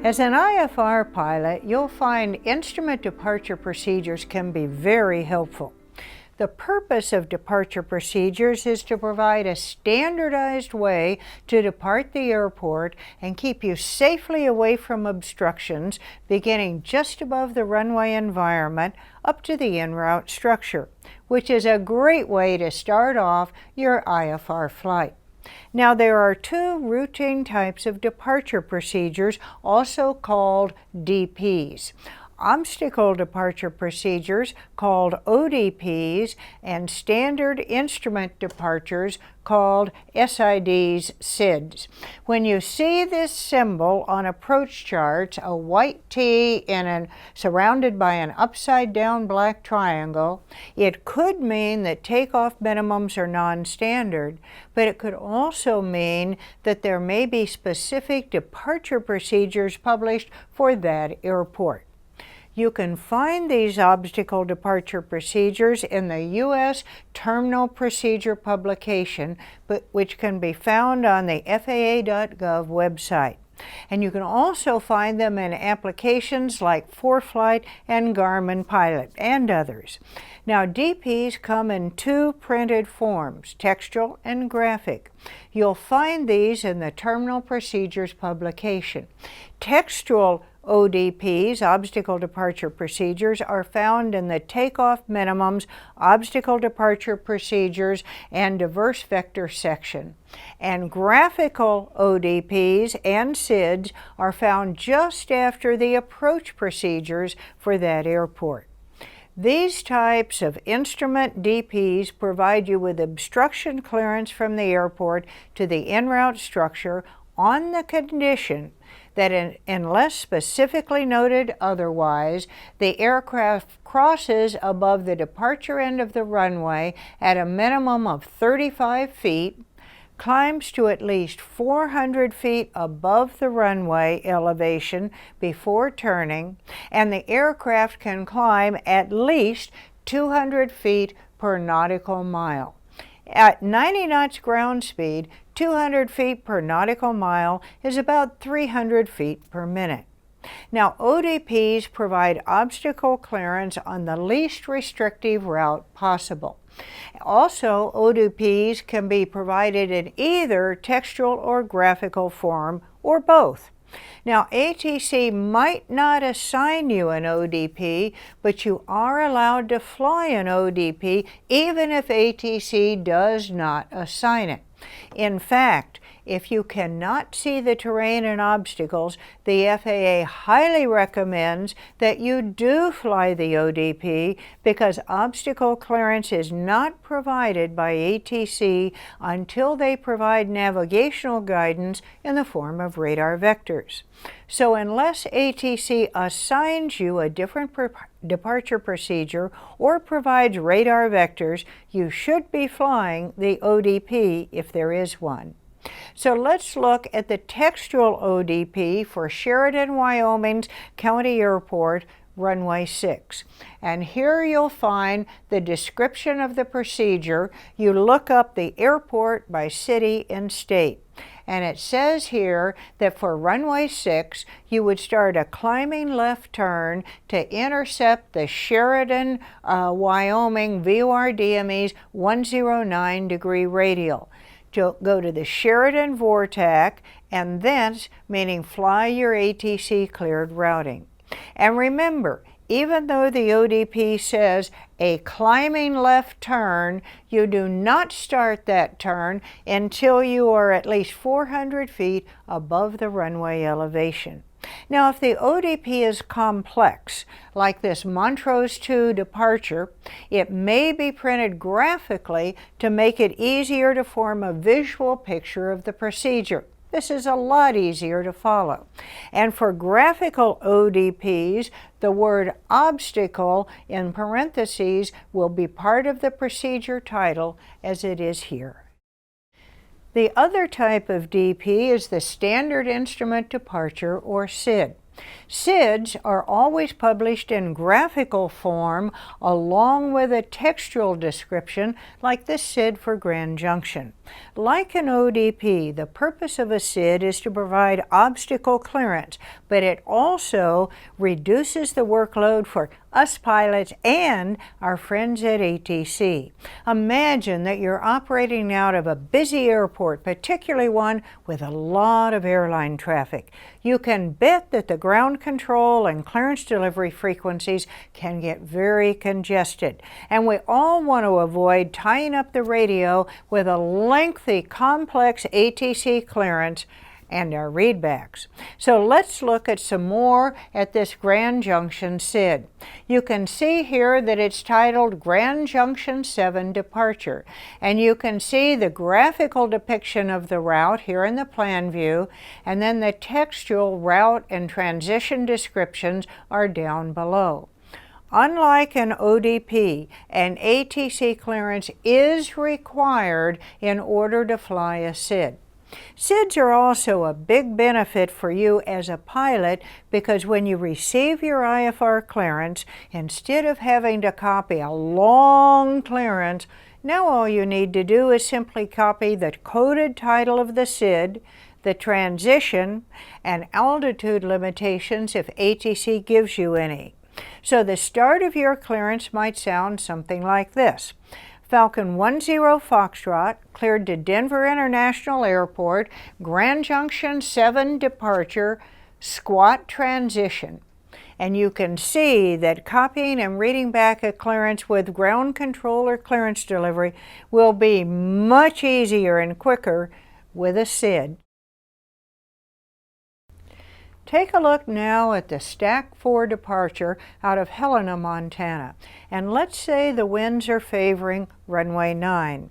As an IFR pilot, you'll find instrument departure procedures can be very helpful. The purpose of departure procedures is to provide a standardized way to depart the airport and keep you safely away from obstructions, beginning just above the runway environment up to the en route structure, which is a great way to start off your IFR flight. Now, there are two routine types of departure procedures, also called DPs. Obstacle departure procedures, called ODPs, and standard instrument departures, called SIDs, SIDs. When you see this symbol on approach charts, a white T surrounded by an upside-down black triangle, it could mean that takeoff minimums are non-standard, but it could also mean that there may be specific departure procedures published for that airport. You can find these obstacle departure procedures in the U.S. Terminal Procedure publication, which can be found on the FAA.gov website. And you can also find them in applications like ForeFlight and Garmin Pilot and others. Now, DPs come in two printed forms, textual and graphic. You'll find these in the Terminal Procedures publication. Textual ODPs, obstacle departure procedures, are found in the takeoff minimums, obstacle departure procedures, and diverse vector section. And graphical ODPs and SIDs are found just after the approach procedures for that airport. These types of instrument DPs provide you with obstruction clearance from the airport to the en route structure on the condition that unless specifically noted otherwise, the aircraft crosses above the departure end of the runway at a minimum of 35 feet, climbs to at least 400 feet above the runway elevation before turning, and the aircraft can climb at least 200 feet per nautical mile. At 90 knots ground speed, 200 feet per nautical mile is about 300 feet per minute. Now, ODPs provide obstacle clearance on the least restrictive route possible. Also, ODPs can be provided in either textual or graphical form, or both. Now, ATC might not assign you an ODP, but you are allowed to fly an ODP even if ATC does not assign it. In fact, if you cannot see the terrain and obstacles, the FAA highly recommends that you do fly the ODP because obstacle clearance is not provided by ATC until they provide navigational guidance in the form of radar vectors. So unless ATC assigns you a different departure procedure or provides radar vectors, you should be flying the ODP if there is one. So let's look at the textual ODP for Sheridan, Wyoming's County Airport, runway 6. And here you'll find the description of the procedure. You look up the airport by city and state. And it says here that for runway 6, you would start a climbing left turn to intercept the Sheridan, Wyoming VORDME's 109-degree radial. To go to the Sheridan VORTAC and thence, meaning fly your ATC cleared routing. And remember, even though the ODP says a climbing left turn, you do not start that turn until you are at least 400 feet above the runway elevation. Now, if the ODP is complex, like this Montrose 2 departure, it may be printed graphically to make it easier to form a visual picture of the procedure. This is a lot easier to follow. And for graphical ODPs, the word obstacle in parentheses will be part of the procedure title as it is here. The other type of DP is the Standard Instrument Departure, or SID. SIDs are always published in graphical form along with a textual description like this SID for Grand Junction. Like an ODP, the purpose of a SID is to provide obstacle clearance, but it also reduces the workload for us pilots and our friends at ATC. Imagine that you're operating out of a busy airport, particularly one with a lot of airline traffic. You can bet that the ground control and clearance delivery frequencies can get very congested. And we all want to avoid tying up the radio with a lengthy, complex ATC clearance and our readbacks. So let's look at some more at this Grand Junction SID. You can see here that it's titled Grand Junction 7 Departure, and you can see the graphical depiction of the route here in the plan view, and then the textual route and transition descriptions are down below. Unlike an ODP, an ATC clearance is required in order to fly a SID. SIDs are also a big benefit for you as a pilot because when you receive your IFR clearance, instead of having to copy a long clearance, now all you need to do is simply copy the coded title of the SID, the transition, and altitude limitations if ATC gives you any. So the start of your clearance might sound something like this. Falcon 10 Foxtrot, cleared to Denver International Airport, Grand Junction 7 departure, squat transition. And you can see that copying and reading back a clearance with ground control or clearance delivery will be much easier and quicker with a SID. Take a look now at the Stack 4 departure out of Helena, Montana. And let's say the winds are favoring runway 9.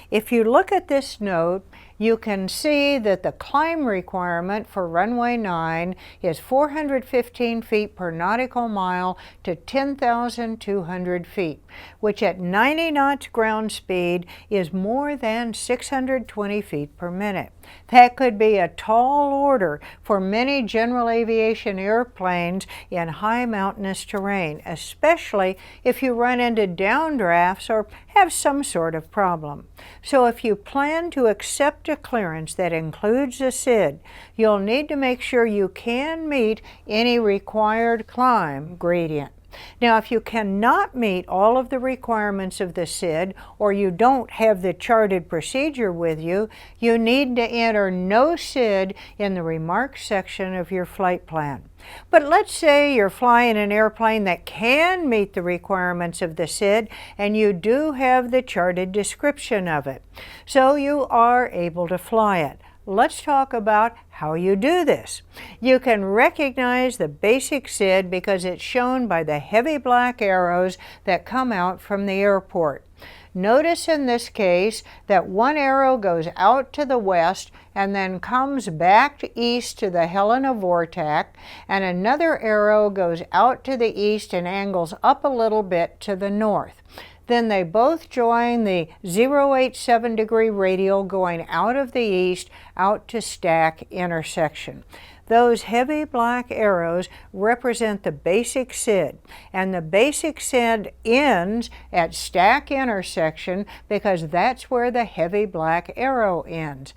If you look at this note, you can see that the climb requirement for runway 9 is 415 feet per nautical mile to 10,200 feet, which at 90 knots ground speed is more than 620 feet per minute. That could be a tall order for many general aviation airplanes in high mountainous terrain, especially if you run into downdrafts or have some sort of problem. So if you plan to accept a clearance that includes a SID, you'll need to make sure you can meet any required climb gradient. Now, if you cannot meet all of the requirements of the SID, or you don't have the charted procedure with you, you need to enter no SID in the remarks section of your flight plan. But let's say you're flying an airplane that can meet the requirements of the SID, and you do have the charted description of it. So you are able to fly it. Let's talk about how you do this. You can recognize the basic SID because it's shown by the heavy black arrows that come out from the airport. Notice in this case that one arrow goes out to the west and then comes back to east to the Helena Vortac, and another arrow goes out to the east and angles up a little bit to the north. Then they both join the 087 degree radial going out of the east out to Stack intersection. Those heavy black arrows represent the basic SID, and the basic SID ends at Stack intersection because that's where the heavy black arrow ends.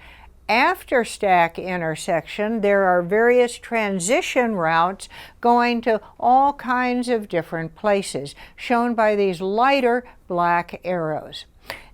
After Stack intersection, there are various transition routes going to all kinds of different places, shown by these lighter black arrows.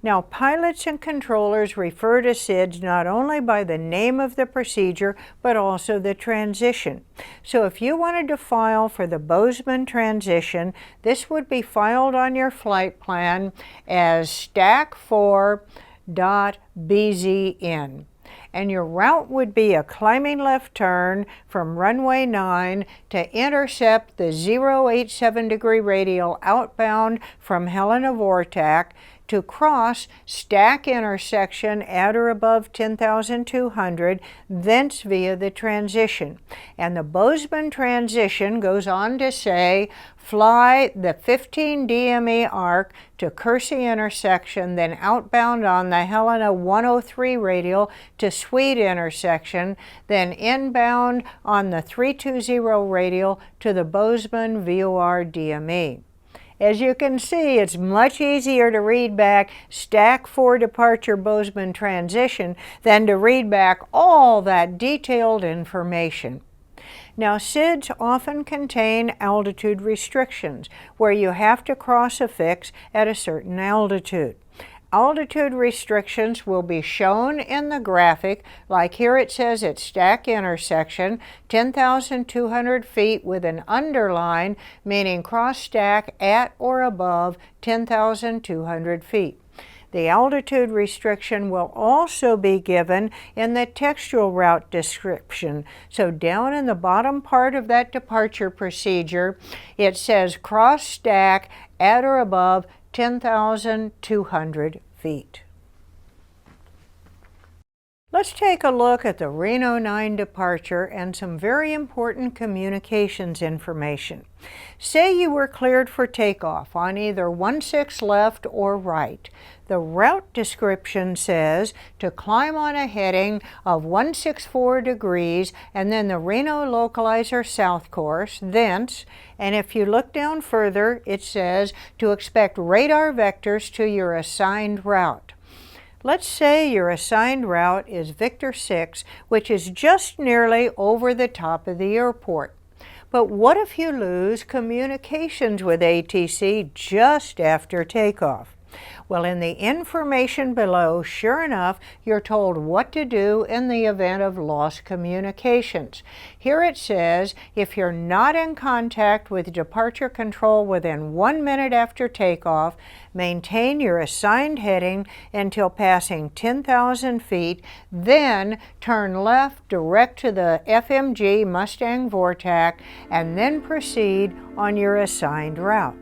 Now, pilots and controllers refer to SIDs not only by the name of the procedure, but also the transition. So if you wanted to file for the Bozeman transition, this would be filed on your flight plan as Stack 4.BZN. And your route would be a climbing left turn from runway 9 to intercept the 087 degree radial outbound from Helena Vortac, to cross stack intersection at or above 10,200, thence via the transition. And the Bozeman transition goes on to say, fly the 15 DME arc to Kersey intersection, then outbound on the Helena 103 radial to Sweet intersection, then inbound on the 320 radial to the Bozeman VOR DME. As you can see, it's much easier to read back Stack 4 departure Bozeman transition than to read back all that detailed information. Now, SIDs often contain altitude restrictions, where you have to cross a fix at a certain altitude. Altitude restrictions will be shown in the graphic, like here it says at stack intersection, 10,200 feet with an underline, meaning cross stack at or above 10,200 feet. The altitude restriction will also be given in the textual route description. So down in the bottom part of that departure procedure, it says cross stack at or above 10,200 feet. Let's take a look at the Reno 9 departure and some very important communications information. Say you were cleared for takeoff on either 16 left or right. The route description says to climb on a heading of 164 degrees and then the Reno localizer south course, thence, and if you look down further, it says to expect radar vectors to your assigned route. Let's say your assigned route is Victor 6, which is just nearly over the top of the airport. But what if you lose communications with ATC just after takeoff? Well, in the information below, sure enough, you're told what to do in the event of lost communications. Here it says, if you're not in contact with departure control within 1 minute after takeoff, maintain your assigned heading until passing 10,000 feet, then turn left direct to the FMG Mustang Vortac, and then proceed on your assigned route.